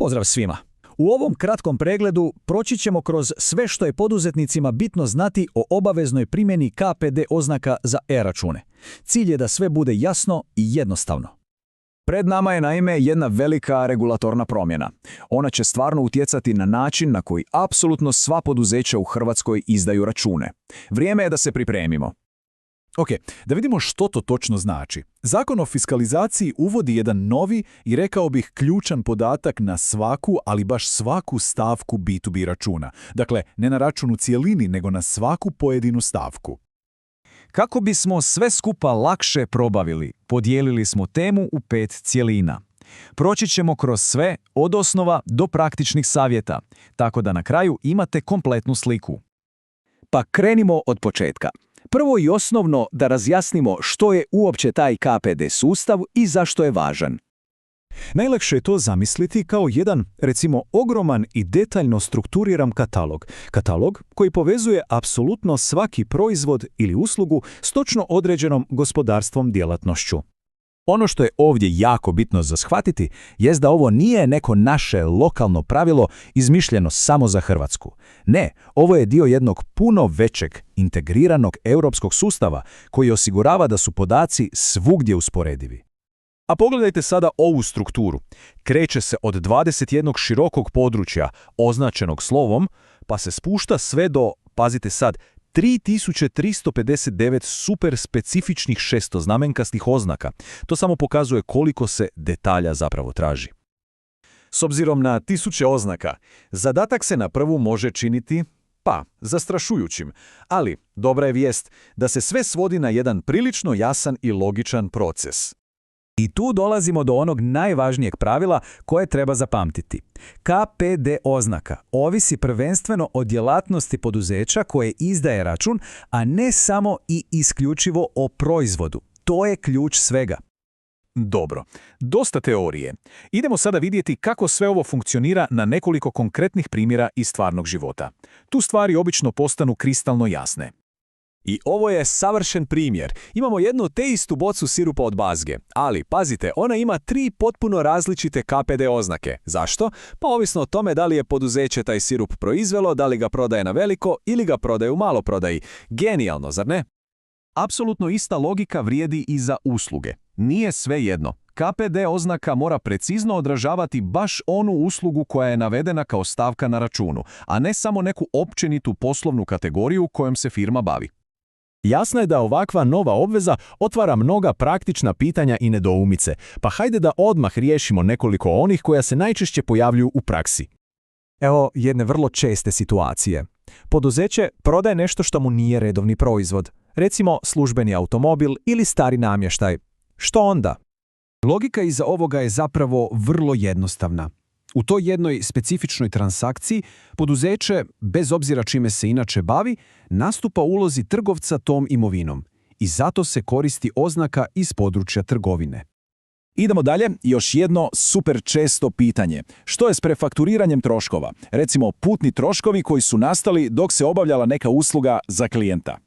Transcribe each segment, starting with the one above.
Pozdrav svima! U ovom kratkom pregledu proći ćemo kroz sve što je poduzetnicima bitno znati o obaveznoj primjeni KPD oznaka za e-račune. Cilj je da sve bude jasno i jednostavno. Pred nama je naime jedna velika regulatorna promjena. Ona će stvarno utjecati na način na koji apsolutno sva poduzeća u Hrvatskoj izdaju račune. Vrijeme je da se pripremimo. Ok, da vidimo što to točno znači. Zakon o fiskalizaciji uvodi jedan novi i rekao bih ključan podatak na svaku, ali baš svaku stavku B2B računa. Dakle, ne na računu cijelini, nego na svaku pojedinu stavku. Kako bismo sve skupa lakše probavili, podijelili smo temu u 5 cjelina. Proći ćemo kroz sve od osnova do praktičnih savjeta, tako da na kraju imate kompletnu sliku. Pa krenimo od početka. Prvo i osnovno da razjasnimo što je uopće taj KPD sustav i zašto je važan. Najlakše je to zamisliti kao jedan, recimo, ogroman i detaljno strukturiran katalog. Katalog koji povezuje apsolutno svaki proizvod ili uslugu s točno određenom gospodarstvom djelatnošću. Ono što je ovdje jako bitno za shvatiti jest da ovo nije neko naše lokalno pravilo izmišljeno samo za Hrvatsku. Ne, ovo je dio jednog puno većeg, integriranog europskog sustava koji osigurava da su podaci svugdje usporedivi. A pogledajte sada ovu strukturu. Kreće se od 21 širokog područja označenog slovom, pa se spušta sve do, pazite sad, 3359 super specifičnih šestoznamenkastih oznaka. To samo pokazuje koliko se detalja zapravo traži. S obzirom na tisuće oznaka, zadatak se na prvu može činiti, zastrašujućim, ali dobra je vijest da se sve svodi na jedan prilično jasan i logičan proces. I tu dolazimo do onog najvažnijeg pravila koje treba zapamtiti. KPD oznaka ovisi prvenstveno o djelatnosti poduzeća koje izdaje račun, a ne samo i isključivo o proizvodu. To je ključ svega. Dobro, dosta teorije. Idemo sada vidjeti kako sve ovo funkcionira na nekoliko konkretnih primjera iz stvarnog života. Tu stvari obično postanu kristalno jasne. I ovo je savršen primjer. Imamo jednu te istu bocu sirupa od Bazge, ali pazite, ona ima 3 potpuno različite KPD oznake. Zašto? Pa ovisno o tome da li je poduzeće taj sirup proizvelo, da li ga prodaje na veliko ili ga prodaje u maloprodaji. Genijalno, zar ne? Apsolutno ista logika vrijedi i za usluge. Nije sve jedno. KPD oznaka mora precizno odražavati baš onu uslugu koja je navedena kao stavka na računu, a ne samo neku općenitu poslovnu kategoriju kojom se firma bavi. Jasno je da ovakva nova obveza otvara mnoga praktična pitanja i nedoumice, pa hajde da odmah riješimo nekoliko onih koja se najčešće pojavljuju u praksi. Evo jedne vrlo česte situacije. Poduzeće prodaje nešto što mu nije redovni proizvod, recimo službeni automobil ili stari namještaj. Što onda? Logika iza ovoga je zapravo vrlo jednostavna. U toj jednoj specifičnoj transakciji poduzeće, bez obzira čime se inače bavi, nastupa u ulozi trgovca tom imovinom i zato se koristi oznaka iz područja trgovine. Idemo dalje, još jedno super često pitanje. Što je s prefakturiranjem troškova? Recimo putni troškovi koji su nastali dok se obavljala neka usluga za klijenta.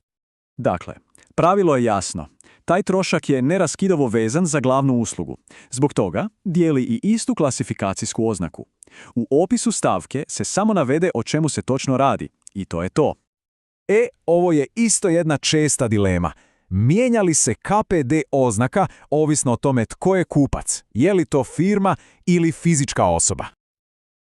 Dakle, pravilo je jasno. Taj trošak je neraskidovo vezan za glavnu uslugu. Zbog toga dijeli i istu klasifikacijsku oznaku. U opisu stavke se samo navede o čemu se točno radi. I to je to. Ovo je isto jedna česta dilema. Mijenja li se KPD oznaka ovisno o tome tko je kupac? Je li to firma ili fizička osoba?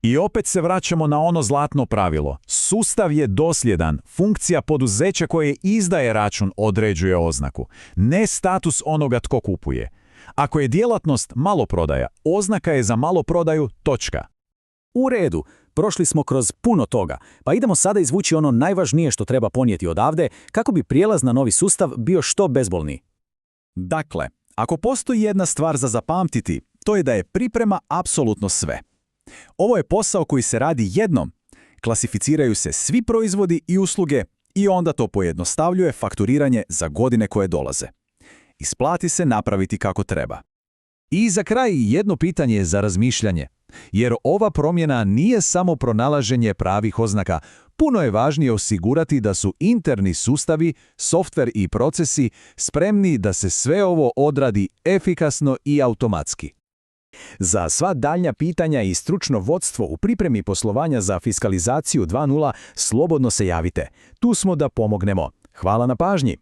I opet se vraćamo na ono zlatno pravilo. Sustav je dosljedan. Funkcija poduzeća koje izdaje račun određuje oznaku, ne status onoga tko kupuje. Ako je djelatnost maloprodaja, oznaka je za maloprodaju točka. U redu, prošli smo kroz puno toga, pa idemo sada izvući ono najvažnije što treba ponijeti odavde kako bi prijelaz na novi sustav bio što bezbolniji. Dakle, ako postoji jedna stvar za zapamtiti, to je da je priprema apsolutno sve. Ovo je posao koji se radi jednom. Klasificiraju se svi proizvodi i usluge i onda to pojednostavljuje fakturiranje za godine koje dolaze. Isplati se napraviti kako treba. I za kraj jedno pitanje za razmišljanje, jer ova promjena nije samo pronalaženje pravih oznaka, puno je važnije osigurati da su interni sustavi, softver i procesi spremni da se sve ovo odradi efikasno i automatski. Za sva daljnja pitanja i stručno vodstvo u pripremi poslovanja za fiskalizaciju 2.0 slobodno se javite. Tu smo da pomognemo. Hvala na pažnji.